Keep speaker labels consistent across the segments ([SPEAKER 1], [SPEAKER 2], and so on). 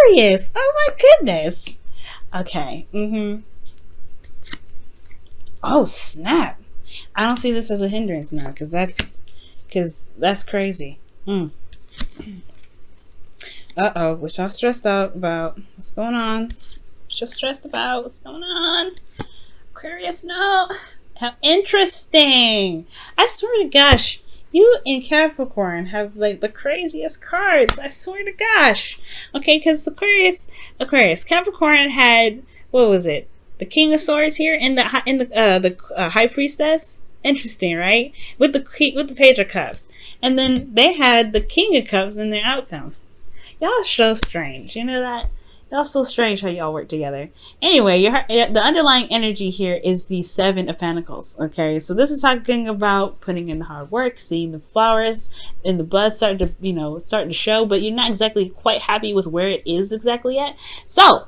[SPEAKER 1] Aquarius. Oh my goodness. Okay. Oh snap. I don't see this as a hindrance now, because that's crazy. Uh-oh, we're so stressed out about what's going on. Just stressed about what's going on. Aquarius, no. How interesting. I swear to gosh, you and Capricorn have like the craziest cards. I swear to gosh. Okay, because Aquarius, Capricorn had, what was it? The King of Swords here in the High Priestess. Interesting, right? With the Page of Cups, and then they had the King of Cups in their outcome. Y'all so strange. You know that? Y'all so strange how y'all work together. Anyway, the underlying energy here is the Seven of Pentacles. Okay, so this is talking about putting in the hard work, seeing the flowers and the buds start to show, but you're not exactly quite happy with where it is exactly yet. So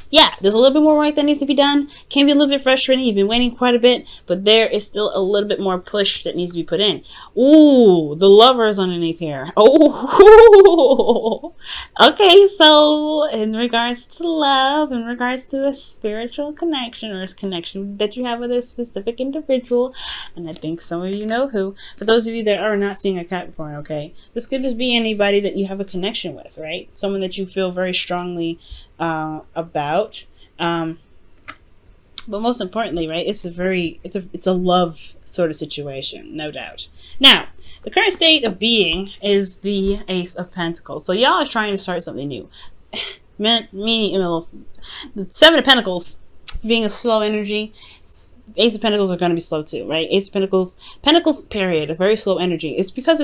[SPEAKER 1] yeah, there's a little bit more work that needs to be done. Can be a little bit frustrating. You've been waiting quite a bit, but there is still a little bit more push that needs to be put in. Ooh, the Lovers underneath here. Oh, okay. So in regards to love, in regards to a spiritual connection or a connection that you have with a specific individual, and I think some of you know who. For those of you that are not seeing a Capricorn, okay, this could just be anybody that you have a connection with, right? Someone that you feel very strongly about, but most importantly, right, it's a love sort of situation, no doubt. Now, the current state of being is the Ace of Pentacles. So y'all are trying to start something new. The Seven of Pentacles being a slow energy, Ace of Pentacles are going to be slow too, right? Ace of Pentacles period, a very slow energy. It's because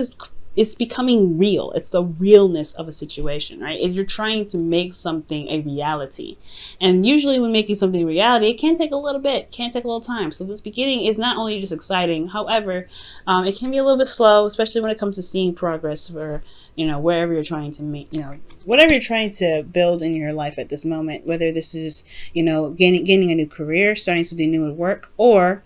[SPEAKER 1] it's becoming real. It's the realness of a situation, right? If you're trying to make something a reality, and usually when making something a reality, it can take a little bit, can take a little time. So this beginning is not only just exciting, however, it can be a little bit slow, especially when it comes to seeing progress for, wherever you're trying to make, whatever you're trying to build in your life at this moment, whether this is, gaining a new career, starting something new at work, or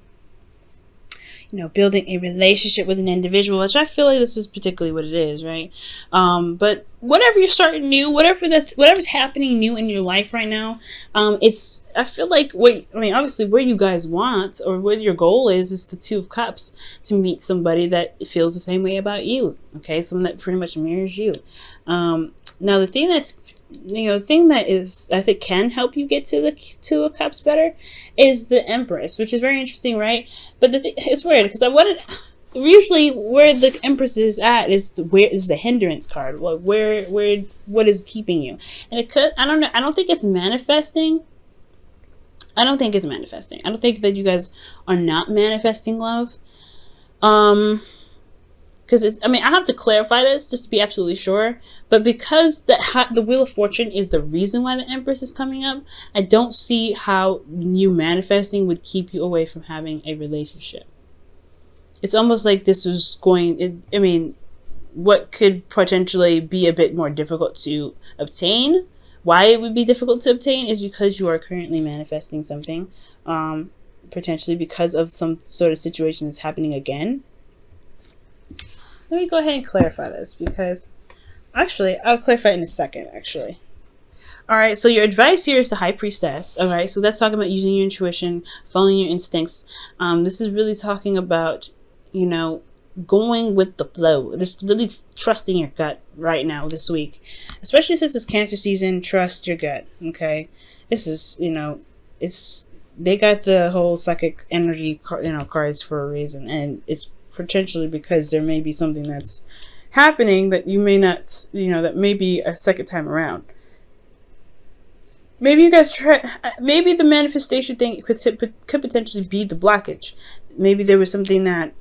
[SPEAKER 1] building a relationship with an individual, which I feel like this is particularly what it is, right? But whatever you're starting new, whatever's happening new in your life right now, I feel like obviously where you guys want or what your goal is the Two of Cups, to meet somebody that feels the same way about you. Okay, someone that pretty much mirrors you. Now the thing that is, I think, can help you get to the Two of Cups better is the Empress, which is very interesting, right? But it's weird because usually where the Empress is at is the hindrance card. Like what is keeping you? And it could, I don't know. I don't think it's manifesting. I don't think that you guys are not manifesting love. Because I have to clarify this just to be absolutely sure. But because the Wheel of Fortune is the reason why the Empress is coming up, I don't see how you manifesting would keep you away from having a relationship. It's almost like this was what could potentially be a bit more difficult to obtain. Why it would be difficult to obtain is because you are currently manifesting something, potentially because of some sort of situation that's happening again. Let me go ahead and clarify this, because actually I'll clarify it in a second, actually. All right, so your advice here is the High Priestess. All right, so that's talking about using your intuition, following your instincts. This is really talking about, going with the flow. Just really trusting your gut right now this week, especially since it's Cancer season. Trust your gut. Okay, this is they got the whole psychic energy cards for a reason, and it's potentially because there may be something that's happening that you may not, that may be a second time around. Maybe you guys maybe the manifestation thing could potentially be the blockage. Maybe there was something that,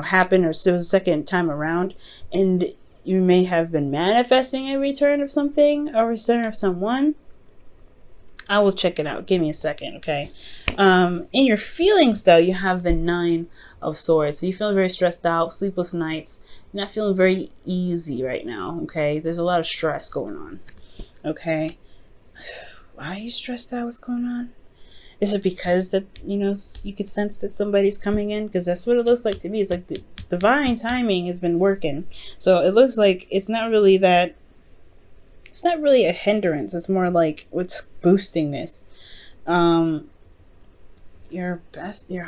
[SPEAKER 1] happened, or so it was a second time around, and you may have been manifesting a return of something or a return of someone. I will check it out. Give me a second, okay? In your feelings, though, you have the Nine of Swords. So you feel very stressed out, sleepless nights. You're not feeling very easy right now, okay? There's a lot of stress going on, okay? Why are you stressed out? What's going on? Is it because that, you could sense that somebody's coming in? Because that's what it looks like to me. It's like the divine timing has been working. So it looks like it's not really that It's not really a hindrance. It's more like what's boosting this. Your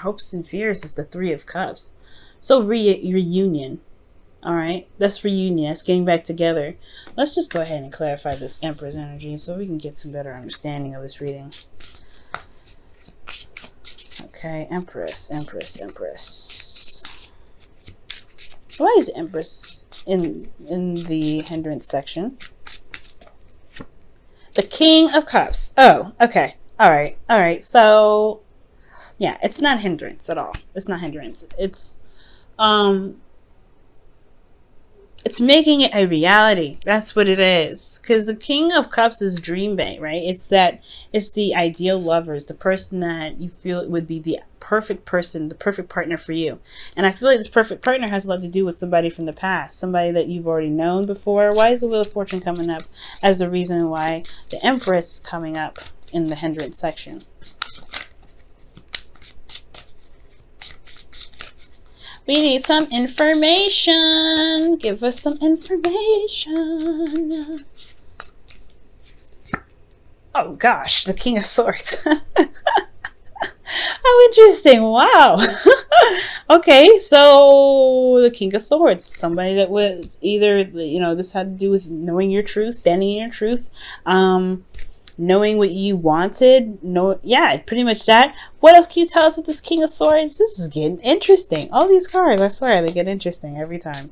[SPEAKER 1] hopes and fears is the Three of Cups. So reunion. All right, that's reunion. That's getting back together. Let's just go ahead and clarify this Empress energy so we can get some better understanding of this reading. Okay, Empress. Why is Empress in the hindrance section? The King of Cups. Oh, okay. All right. So, yeah, it's not hindrance at all. It's not hindrance. It's making it a reality. That's what it is. Because the King of Cups is dream bait, right? It's the ideal lover. It's the person that you feel would be the perfect person, the perfect partner for you. And I feel like this perfect partner has a lot to do with somebody from the past, somebody that you've already known before. Why is the Wheel of Fortune coming up as the reason why the Empress is coming up in the hindrance section? We need some information. Give us some information. Oh gosh, the King of Swords. How interesting. Wow. Okay, so the King of Swords. Somebody that was either, this had to do with knowing your truth, standing in your truth. Knowing what you wanted. Yeah, pretty much that. What else can you tell us with this King of Swords? This is getting interesting. All these cards, I swear, they get interesting every time.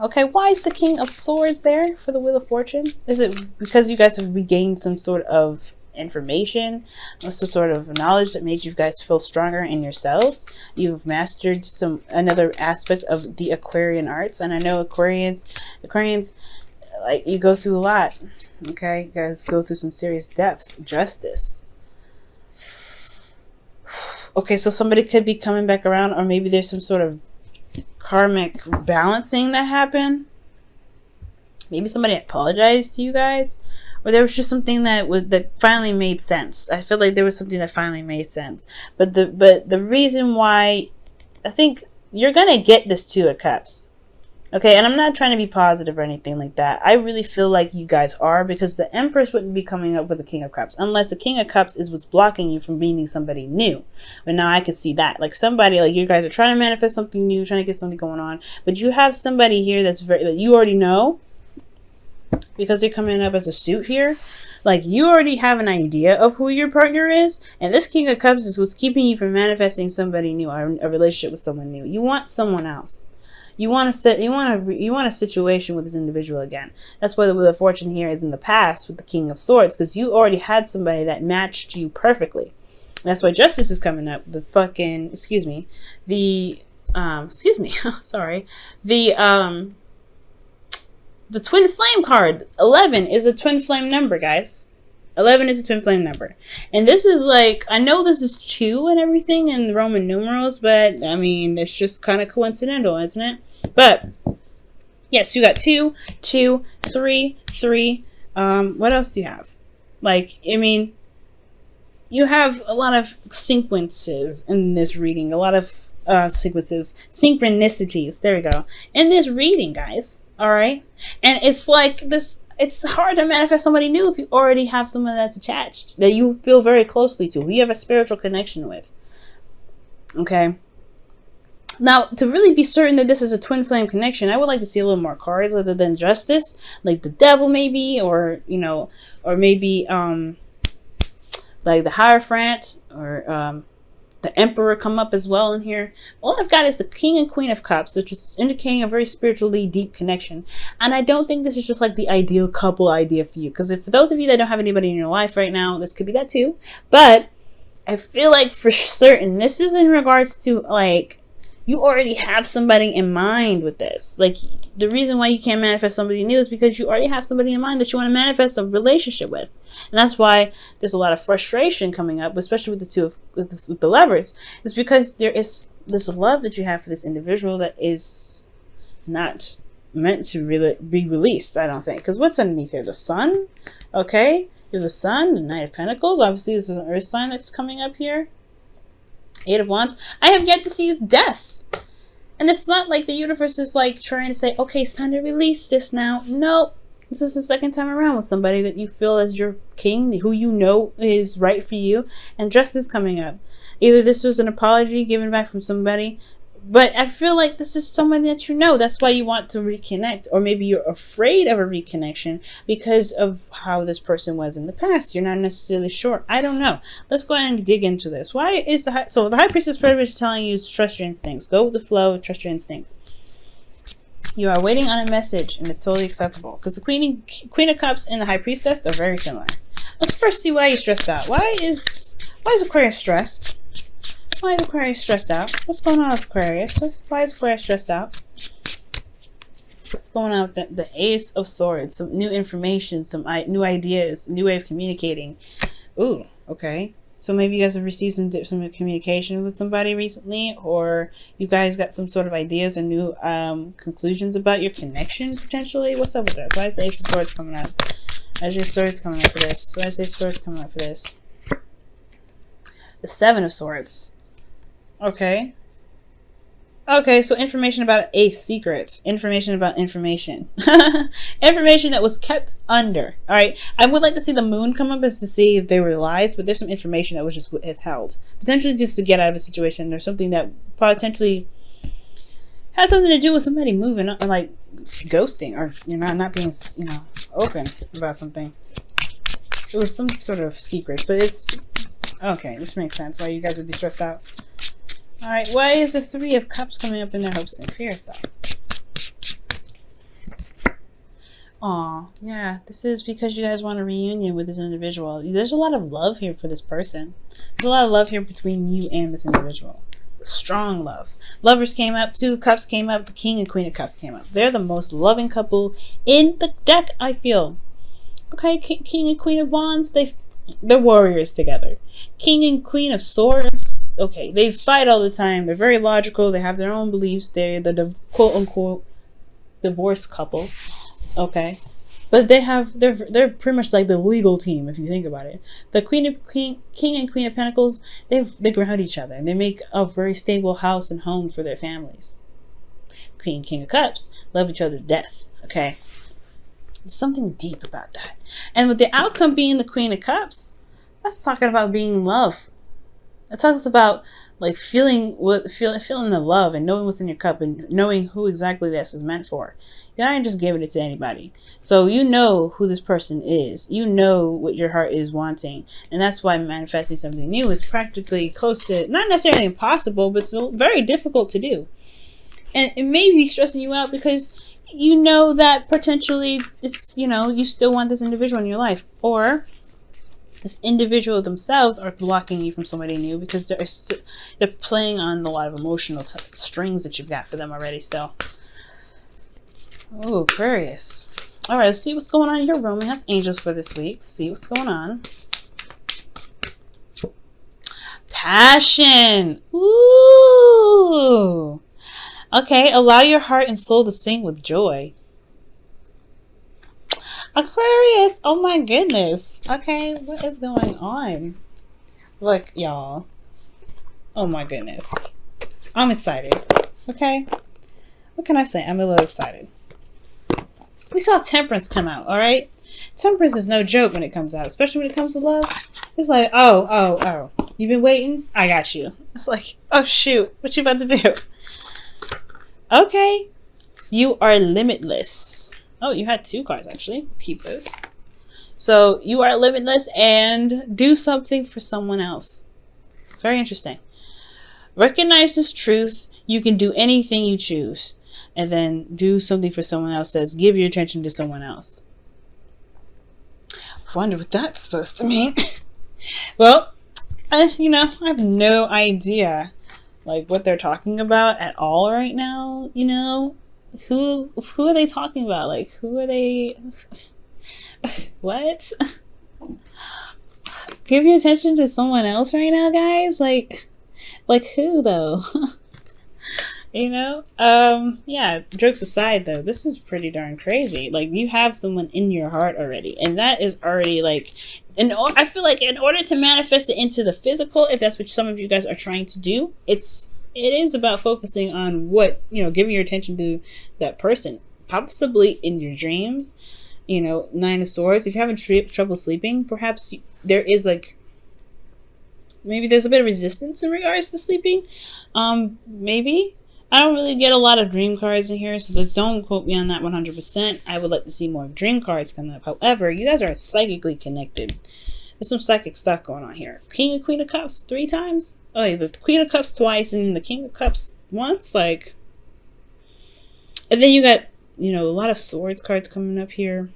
[SPEAKER 1] Okay, why is the King of Swords there for the Wheel of Fortune? Is it because you guys have regained some sort of information, some sort of knowledge that made you guys feel stronger in yourselves? You've mastered another aspect of the Aquarian arts, and I know Aquarians, like, you go through a lot. Okay, you guys go through some serious depth. Justice. Okay, so somebody could be coming back around, or maybe there's some sort of karmic balancing that happened. Maybe somebody apologized to you guys, or there was just something that finally made sense. I feel like there was something that finally made sense. But the reason why, I think you're gonna get this Two of Cups. Okay, and I'm not trying to be positive or anything like that. I really feel like you guys are, because the Empress wouldn't be coming up with the King of Cups unless the King of Cups is what's blocking you from meeting somebody new. But now I can see that. Like somebody, like you guys are trying to manifest something new, trying to get something going on. But you have somebody here that you already know, because they're coming up as a suit here. Like you already have an idea of who your partner is. And this King of Cups is what's keeping you from manifesting somebody new, or a relationship with someone new. You want someone else. You want a situation with this individual again. That's why the Wheel of Fortune here is in the past with the King of Swords, because you already had somebody that matched you perfectly. That's why Justice is coming up. The Twin Flame card. 11 is a Twin Flame number, guys. 11 is a Twin Flame number. And this is like, I know this is 2 and everything in the Roman numerals, but I mean, it's just kind of coincidental, isn't it? But yes, you got 2, 2, 3, 3. What else do you have? Like, I mean, you have a lot of sequences in this reading, a lot of synchronicities. There we go. In this reading, guys. All right. And it's like this. It's hard to manifest somebody new if you already have someone that's attached, that you feel very closely to, who you have a spiritual connection with. Okay. Now, to really be certain that this is a twin flame connection, I would like to see a little more cards other than Justice, like the Devil maybe, or maybe like the Hierophant, or the Emperor come up as well in here. All I've got is the King and Queen of Cups, which is indicating a very spiritually deep connection. And I don't think this is just like the ideal couple idea for you. Because for those of you that don't have anybody in your life right now, this could be that too. But I feel like for certain, this is in regards to like, you already have somebody in mind with this. Like, the reason why you can't manifest somebody new is because you already have somebody in mind that you want to manifest a relationship with. And that's why there's a lot of frustration coming up, especially with with the Lovers. It's because there is this love that you have for this individual that is not meant to really be released, I don't think. Because what's underneath here? The Sun? Okay. There's the Sun, the Knight of Pentacles. Obviously, this is an Earth sign that's coming up here. 8 of Wands. I have yet to see death. And it's not like the universe is like trying to say, okay, it's time to release this now. Nope. This is the second time around with somebody that you feel as your king, who you know is right for you, and justice coming up. Either this was an apology given back from somebody, but I feel like this is someone that you know. That's why you want to reconnect, or maybe you're afraid of a reconnection because of how this person was in the past. You're not necessarily sure. I don't know. Let's go ahead and dig into this. Why is the High Priestess pretty much telling you to trust your instincts. Go with the flow. Trust your instincts. You are waiting on a message, and it's totally acceptable because the Queen of Cups and the High Priestess are very similar. Let's first see why you're stressed out. Why is Aquarius stressed? Why is Aquarius stressed out? What's going on with Aquarius? Why is Aquarius stressed out? What's going on with the Ace of Swords? Some new information, some new ideas, a new way of communicating. Ooh, okay. So maybe you guys have received some communication with somebody recently, or you guys got some sort of ideas and new conclusions about your connection, potentially. What's up with this? Why is the Ace of Swords coming up? Why is the Swords coming up for this? Why is the Swords coming up for this? The Seven of Swords. Okay. Okay, so information about Ace secrets. Information about information. Information that was kept under. Alright. I would like to see the moon come up as to see if they were lies, but there's some information that was just withheld. Potentially just to get out of a situation or something that potentially had something to do with somebody moving, like ghosting, or not being, open about something. It was some sort of secret, but it's okay, this makes sense why you guys would be stressed out. Alright, why is the Three of Cups coming up in their hopes and fears, though? Aw, yeah, this is because you guys want a reunion with this individual. There's a lot of love here for this person. There's a lot of love here between you and this individual. Strong love. Lovers came up, Two of Cups came up, the King and Queen of Cups came up. They're the most loving couple in the deck, I feel. Okay, King and Queen of Wands, they're warriors together. King and Queen of Swords, okay, they fight all the time. They're very logical. They have their own beliefs. They're the quote-unquote divorced couple, okay? But they're pretty much like the legal team, if you think about it. The King and Queen of Pentacles, they ground each other. And they make a very stable house and home for their families. King of Cups love each other to death, okay? There's something deep about that. And with the outcome being the Queen of Cups, that's talking about being in love. It talks about like feeling the love and knowing what's in your cup and knowing who exactly this is meant for. You're not just giving it to anybody. So you know who this person is. You know what your heart is wanting. And that's why manifesting something new is practically close to, not necessarily impossible, but it's very difficult to do. And it may be stressing you out because you know that potentially it's, you still want this individual in your life. Or this individual themselves are blocking you from somebody new because they're playing on a lot of emotional strings that you've got for them already still. Oh, Aquarius. All right, let's see what's going on in your romance angels for this week. See what's going on. Passion. Ooh. Okay, allow your heart and soul to sing with joy. Aquarius, oh my goodness. Okay, what is going on? Look, y'all. Oh my goodness. I'm excited. Okay? What can I say? I'm a little excited. We saw Temperance come out, alright? Temperance is no joke when it comes out, especially when it comes to love. It's like, oh. You've been waiting? I got you. It's like, oh shoot, what you about to do? Okay. You are limitless. Oh, you had two cards, actually. Keep those. So, you are limitless and do something for someone else. Very interesting. Recognize this truth. You can do anything you choose. And then do something for someone else. Says, give your attention to someone else. I wonder what that's supposed to mean. Well, I have no idea, like, what they're talking about at all right now, Who are they talking about? Like, who are they? What? Give your attention to someone else right now, guys? Like who, though? Yeah, jokes aside, though, this is pretty darn crazy. Like, you have someone in your heart already. And that is already, like, I feel like in order to manifest it into the physical, if that's what some of you guys are trying to do, it is about focusing on what, giving your attention to that person, possibly in your dreams, Nine of Swords. If you're having trouble sleeping, perhaps there is like, maybe there's a bit of resistance in regards to sleeping. Maybe. I don't really get a lot of dream cards in here, so don't quote me on that 100%. I would like to see more dream cards coming up. However, you guys are psychically connected. There's some psychic stuff going on here. King and Queen of Cups 3 times. Oh, yeah, the Queen of Cups twice and the King of Cups once. Like, and then you got, a lot of Swords cards coming up here.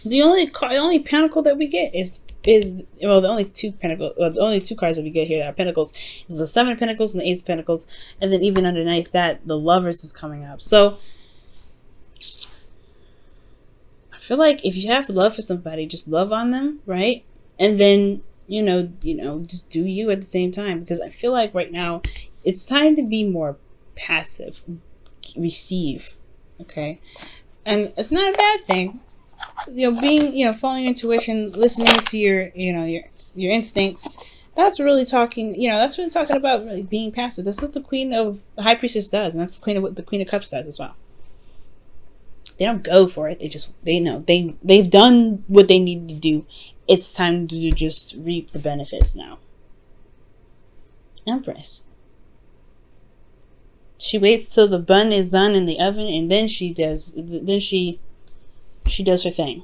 [SPEAKER 1] The only pentacle that we get is the only two cards that we get here that are pentacles is the 7 of Pentacles and the 8 of Pentacles, and then even underneath that, the Lovers is coming up. So I feel like if you have love for somebody, just love on them, right? And then just do you at the same time, because I feel like right now it's time to be more passive, receive, okay? And it's not a bad thing. Being, following your intuition, listening to your instincts. That's really talking about really being passive. That's what the High Priestess does, and that's what the Queen of Cups does as well. They don't go for it. They know they've done what they need to do. It's time to just reap the benefits now. Empress. She waits till the bun is done in the oven, and then she does her thing.